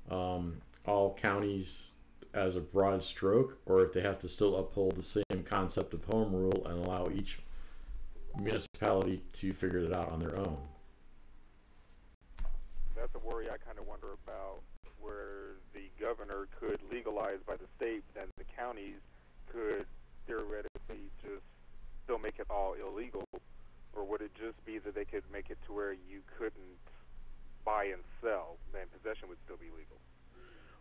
Speaker 1: all counties as a broad stroke, or if they have to still uphold the same concept of home rule and allow each municipality to figure it out on their own.
Speaker 3: That's a worry I kind of wonder about, where the governor could legalize by the state, and the counties could theoretically just still make it all illegal. Or would it just be that they could make it to where you couldn't buy and sell, and possession would still be legal?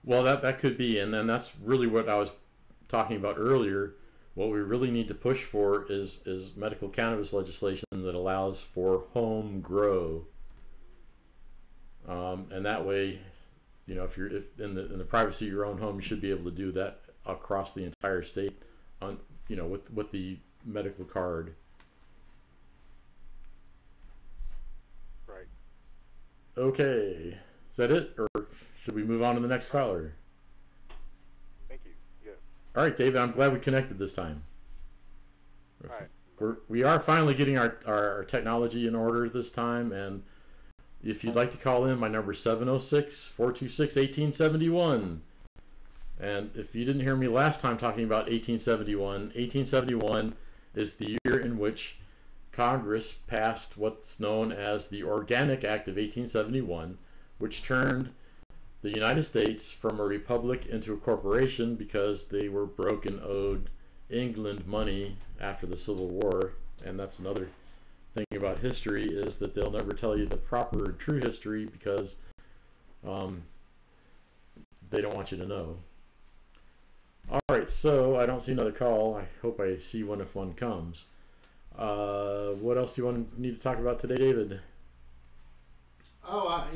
Speaker 1: Well, that could be, and then that's really what I was talking about earlier. What we really need to push for is medical cannabis legislation that allows for home grow, and that way, if you're in the privacy of your own home, you should be able to do that across the entire state, on with the medical card.
Speaker 3: Right.
Speaker 1: Okay, is that it, or should we move on to the next caller?
Speaker 3: Thank you. Yes.
Speaker 1: All right, David, I'm glad we connected this time.
Speaker 3: All right.
Speaker 1: We are finally getting our technology in order this time, and if you'd like to call in, my number is 706-426-1871. And if you didn't hear me last time talking about 1871 is the year in which Congress passed what's known as the Organic Act of 1871, which turned the United States from a republic into a corporation because they were broke and owed England money after the Civil War. And that's another thing about history, is that they'll never tell you the proper and true history because they don't want you to know. All right, so I don't see another call. I hope I see one if one comes. What else do you need to talk about today, David?
Speaker 2: Oh,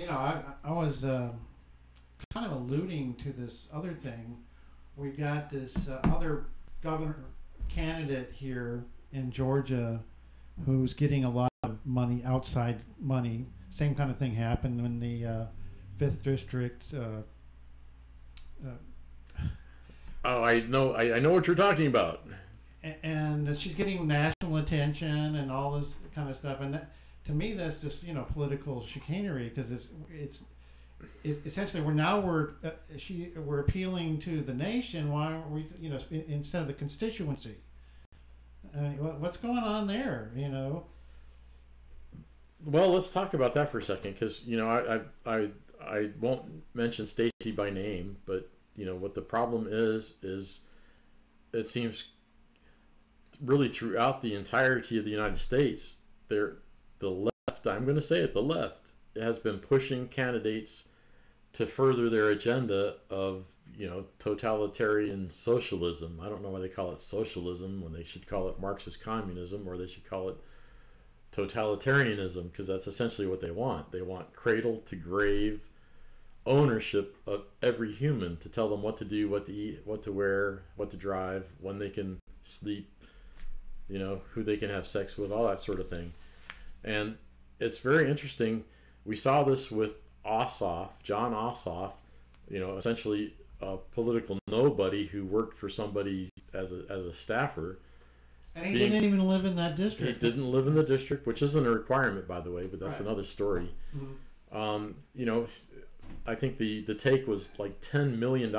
Speaker 2: I was kind of alluding to this other thing. We've got this other governor candidate here in Georgia who's getting a lot of money, outside money. Same kind of thing happened in the 5th District.
Speaker 1: Oh, I know what you're talking about.
Speaker 2: And she's getting national attention and all this kind of stuff. And that, to me, that's just political chicanery, because it's essentially we're appealing to the nation. Why are we instead of the constituency? What's going on there?
Speaker 1: Well, let's talk about that for a second, because I won't mention Stacy by name, but what the problem is it seems really throughout the entirety of the United States, the left, I'm going to say it, the left has been pushing candidates to further their agenda of totalitarian socialism. I don't know why they call it socialism when they should call it Marxist communism, or they should call it totalitarianism, because that's essentially what they want. They want cradle to grave ownership of every human, to tell them what to do, what to eat, what to wear, what to drive, when they can sleep, who they can have sex with, all that sort of thing. And it's very interesting. We saw this with John Ossoff, essentially a political nobody who worked for somebody as a staffer.
Speaker 2: And he didn't even live in that district.
Speaker 1: He didn't live in the district, which isn't a requirement, by the way, but that's
Speaker 2: right.
Speaker 1: Another story.
Speaker 2: Mm-hmm.
Speaker 1: I think the take was like $10 million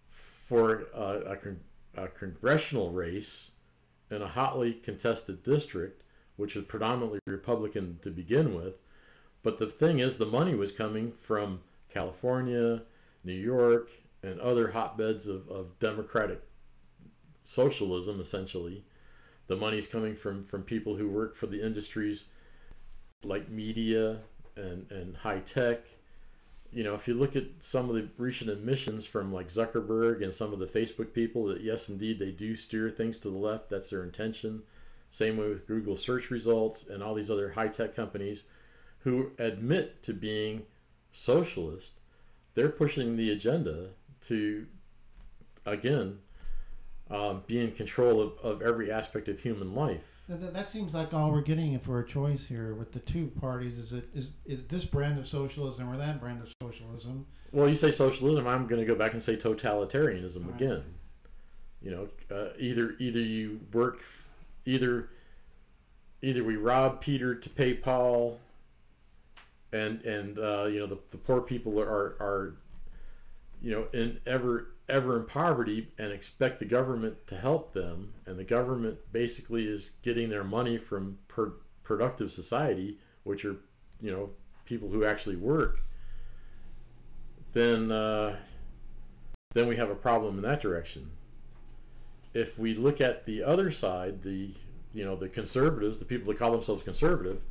Speaker 1: for a congressional race in a hotly contested district, which was predominantly Republican to begin with. But the thing is, the money was coming from California, New York, and other hotbeds of democratic socialism, essentially. The money's coming from people who work for the industries like media and high tech. If you look at some of the recent admissions from like Zuckerberg and some of the Facebook people, that yes, indeed, they do steer things to the left. That's their intention. Same way with Google search results and all these other high tech companies who admit to being socialist. They're pushing the agenda to, again, be in control of every aspect of human life.
Speaker 2: That seems like all we're getting for a choice here with the two parties. Is this brand of socialism or that brand of socialism?
Speaker 1: Well, you say socialism, I'm going to go back and say totalitarianism right. Again. Either you work, either we rob Peter to pay Paul, and the poor people are in ever in poverty and expect the government to help them, and the government basically is getting their money from productive society, which are people who actually work. Then we have a problem in that direction. If we look at the other side, the conservatives, the people that call themselves conservative,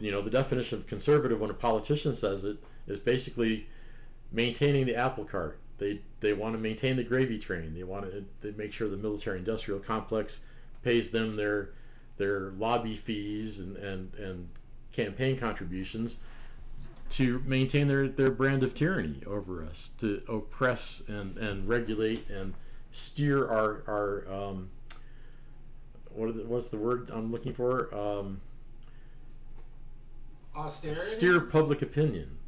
Speaker 1: the definition of conservative when a politician says it is basically maintaining the apple cart. They want to maintain the gravy train. They make sure the military-industrial complex pays them their lobby fees and campaign contributions to maintain their brand of tyranny over us, to oppress and regulate and steer our what's the word I'm looking for?
Speaker 2: Austerity?
Speaker 1: Steer public opinion.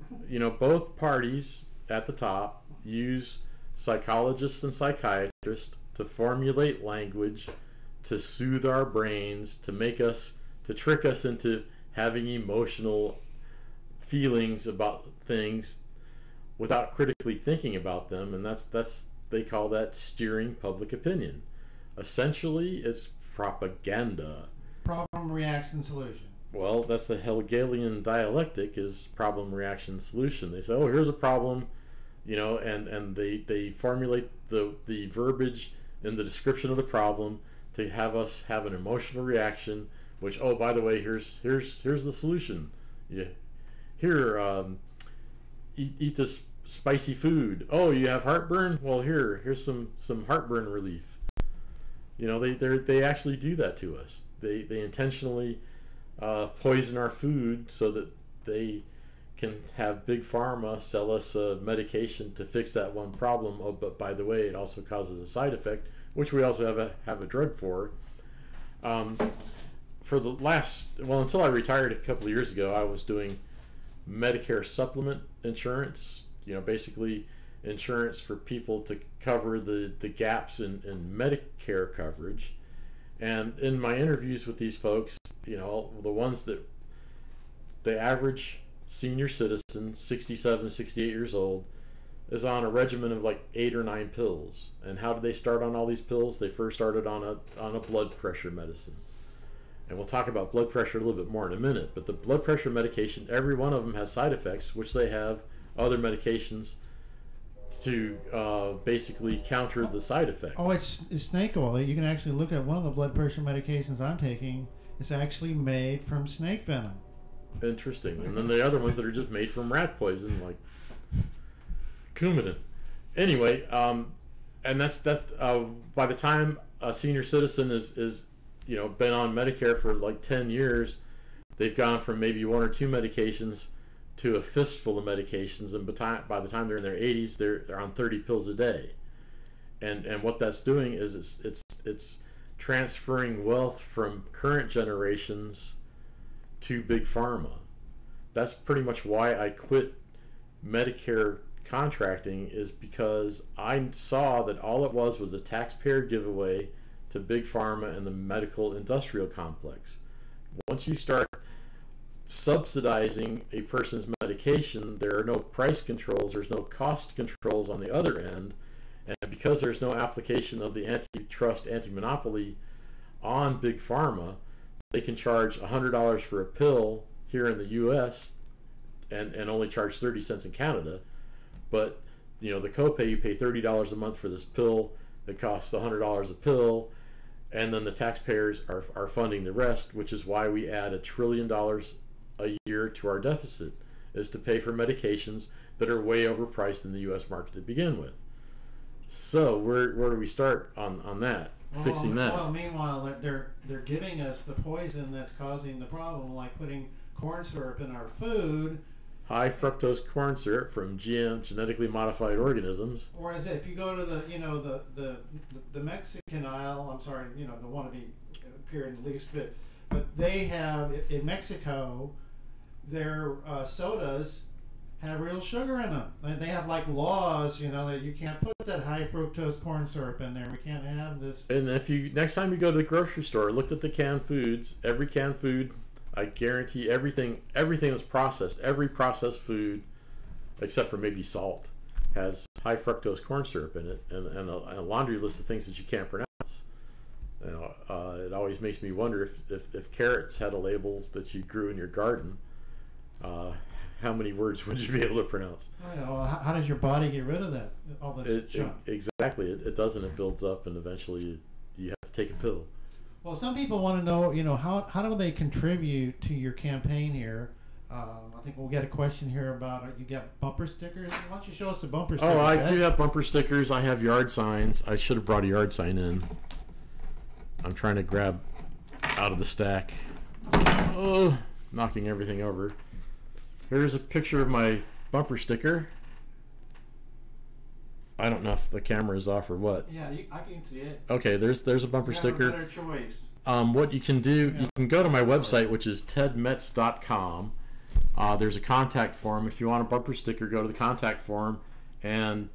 Speaker 1: Both parties at the top use psychologists and psychiatrists to formulate language, to soothe our brains, to trick us into having emotional feelings about things, without critically thinking about them, and that's they call that steering public opinion. Essentially, it's propaganda.
Speaker 2: Problem, reaction, solution.
Speaker 1: Well, that's the Hegelian dialectic, is problem, reaction, solution. They say, oh, here's a problem, and they formulate the verbiage in the description of the problem to have us have an emotional reaction, which, oh, by the way, here's the solution. Eat this spicy food. Oh, you have heartburn? Well, here's some heartburn relief. They actually do that to us. They intentionally poison our food so that they can have big pharma sell us a medication to fix that one problem. Oh, but by the way, it also causes a side effect, which we also have a drug for. For the until I retired a couple of years ago, I was doing Medicare supplement insurance. Basically insurance for people to cover the gaps in Medicare coverage. And in my interviews with these folks, the ones that the average senior citizen, 67, 68 years old, is on a regimen of like 8 or 9 pills. And how did they start on all these pills? They first started on a blood pressure medicine. And we'll talk about blood pressure a little bit more in a minute. But the blood pressure medication, every one of them has side effects, which they have other medications to basically counter the side effect.
Speaker 2: Oh, it's snake oil. You can actually look at one of the blood pressure medications I'm taking. It's actually made from snake venom.
Speaker 1: Interesting. And then the other ones that are just made from rat poison, like Coumadin. Anyway, and that's by the time a senior citizen is been on Medicare for like 10 years, they've gone from maybe 1 or 2 medications to a fistful of medications, and by the time they're in their 80s, they're on 30 pills a day. And what that's doing is it's transferring wealth from current generations to big pharma. That's pretty much why I quit Medicare contracting, is because I saw that all it was a taxpayer giveaway to big pharma and the medical industrial complex. Once you start subsidizing a person's medication, there are no price controls, there's no cost controls on the other end, and because there's no application of the antitrust, anti-monopoly on big pharma, they can charge $100 for a pill here in the US and only charge 30 cents in Canada. But the copay, you pay $30 a month for this pill that costs $100 a pill, and then the taxpayers are funding the rest, which is why we add $1 trillion a year to our deficit, is to pay for medications that are way overpriced in the U.S. market to begin with. So where do we start on that? Fixing that?
Speaker 2: Well, meanwhile, they're giving us the poison that's causing the problem, like putting corn syrup in our food.
Speaker 1: High fructose corn syrup from GM, genetically modified organisms.
Speaker 2: Or as if you go to the Mexican aisle, I'm sorry, don't want to be appear in the least bit, but they have in Mexico, their sodas have real sugar in them. They have like laws, that you can't put that high fructose corn syrup in there. We can't have this.
Speaker 1: And if you next time you go to the grocery store, look at the canned foods. Every canned food, I guarantee everything that's processed, every processed food, except for maybe salt, has high fructose corn syrup in it, and a laundry list of things that you can't pronounce. It always makes me wonder if carrots had a label that you grew in your garden, how many words would you be able to pronounce?
Speaker 2: Well, how does your body get rid of that? All this junk?
Speaker 1: Exactly. It doesn't. It builds up, and eventually you have to take a pill.
Speaker 2: Well, some people want to know, how do they contribute to your campaign here? I think we'll get a question here about you got bumper stickers. Why don't you show us the bumper stickers?
Speaker 1: Oh, I do have bumper stickers. I have yard signs. I should have brought a yard sign in. I'm trying to grab out of the stack. Oh, knocking everything over. Here's a picture of my bumper sticker. I don't know if the camera is off or what.
Speaker 2: Yeah, I can see it.
Speaker 1: Okay, there's a bumper sticker.
Speaker 2: Better choice.
Speaker 1: What you can do, you can go to my website, which is tedmetz.com. There's a contact form. If you want a bumper sticker, go to the contact form and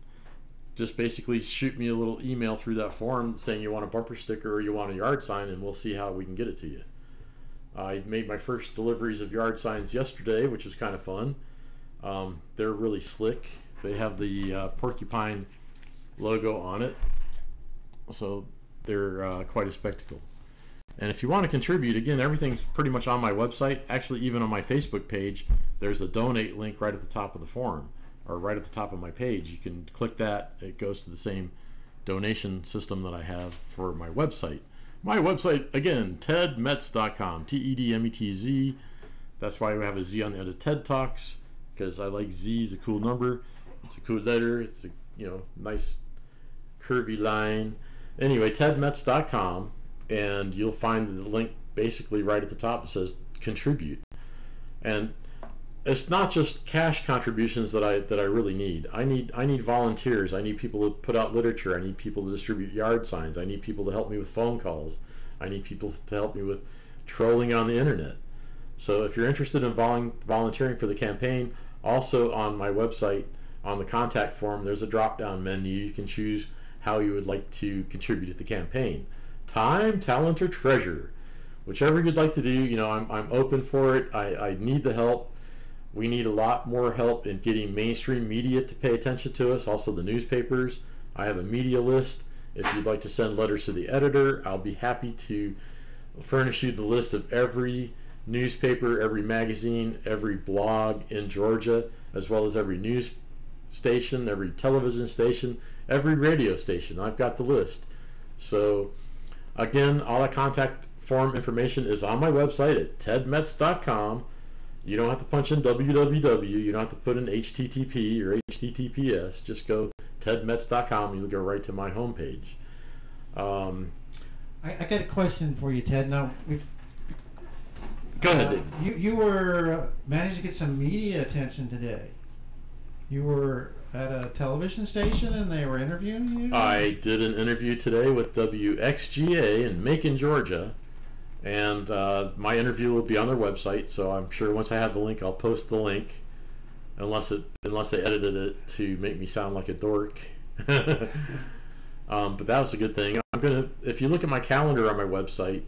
Speaker 1: just basically shoot me a little email through that form saying you want a bumper sticker or you want a yard sign, and we'll see how we can get it to you. I made my first deliveries of yard signs yesterday, which was kind of fun. They're really slick. They have the porcupine logo on it, so they're quite a spectacle. And if you want to contribute, again, everything's pretty much on my website. Actually, even on my Facebook page, there's a donate link right at the top of the forum, or right at the top of my page. You can click that. It goes to the same donation system that I have for my website. My website, again, tedmetz.com, Tedmetz. That's why we have a Z on the end of TED Talks, because I like Z is a cool number. It's a cool letter. It's a nice curvy line. Anyway, tedmetz.com, and you'll find the link basically right at the top. It says contribute, and it's not just cash contributions that I really need. I need volunteers. I need people to put out literature. I need people to distribute yard signs. I need people to help me with phone calls. I need people to help me with trolling on the internet. So if you're interested in volunteering for the campaign, also on my website, on the contact form, there's a drop-down menu. You can choose how you would like to contribute to the campaign. Time, talent, or treasure. Whichever you'd like to do, I'm open for it. I need the help. We need a lot more help in getting mainstream media to pay attention to us, also the newspapers. I have a media list. If you'd like to send letters to the editor, I'll be happy to furnish you the list of every newspaper, every magazine, every blog in Georgia, as well as every news station, every television station, every radio station. I've got the list. So again, all that contact form information is on my website at tedmetz.com. You don't have to punch in www. You don't have to put in HTTP or HTTPS. Just go tedmetz.com. You'll go right to my homepage.
Speaker 2: I got a question for you, Ted. Now,
Speaker 1: go ahead.
Speaker 2: You were managed to get some media attention today. You were at a television station and they were interviewing you?
Speaker 1: I did an interview today with WXGA in Macon, Georgia. And my interview will be on their website, so I'm sure once I have the link, I'll post the link, unless they edited it to make me sound like a dork. But that was a good thing. If you look at my calendar on my website,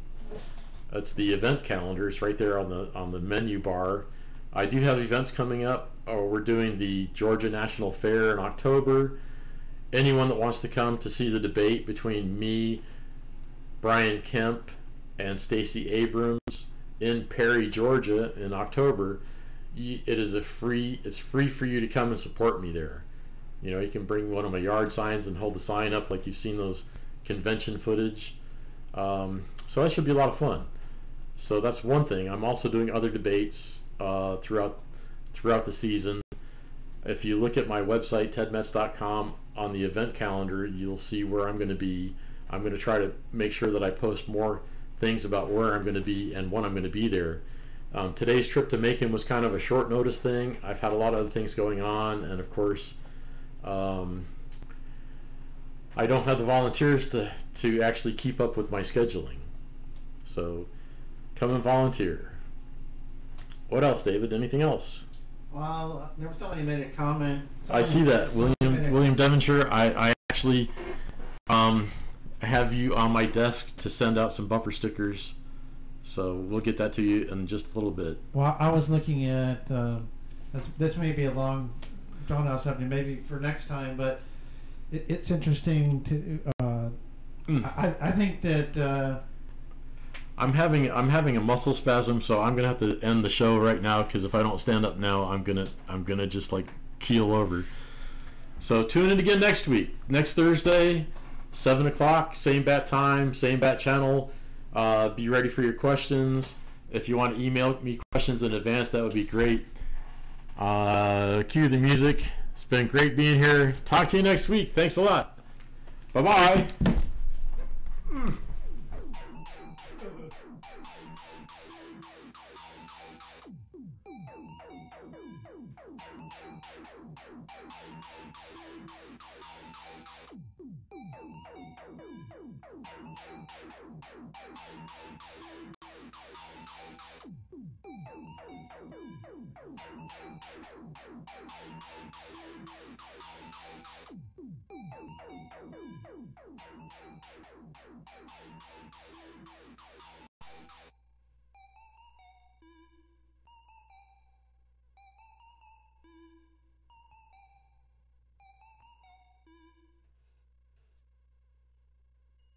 Speaker 1: it's the event calendar. It's right there on the menu bar. I do have events coming up. We're doing the Georgia National Fair in October. Anyone that wants to come to see the debate between me, Brian Kemp, and Stacey Abrams in Perry, Georgia in October, it's free for you to come and support me there. You can bring one of my yard signs and hold the sign up like you've seen those convention footage. So that should be a lot of fun. So that's one thing. I'm also doing other debates throughout the season. If you look at my website, tedmetz.com, on the event calendar, you'll see where I'm going to be. I'm going to try to make sure that I post more things about where I'm going to be and when I'm going to be there. Today's trip to Macon was kind of a short notice thing. I've had a lot of other things going on, and of course I don't have the volunteers to actually keep up with my scheduling. So come and volunteer. What else, David? Anything else?
Speaker 2: Well, there was somebody made a comment.
Speaker 1: I see that. William Devonshire, I actually have you on my desk to send out some bumper stickers, so we'll get that to you in just a little bit. Well,
Speaker 2: I was looking at this may be a long drawn out subject maybe for next time, but it's interesting to I think that
Speaker 1: I'm having a muscle spasm, so I'm gonna have to end the show right now, because if I don't stand up now, I'm gonna just like keel over. So tune in again next week, next Thursday, 7 o'clock, same bat time, same bat channel. Be ready for your questions. If you want to email me questions in advance, that would be great. Cue the music. It's been great being here. Talk to you next week. Thanks a lot. Bye-bye.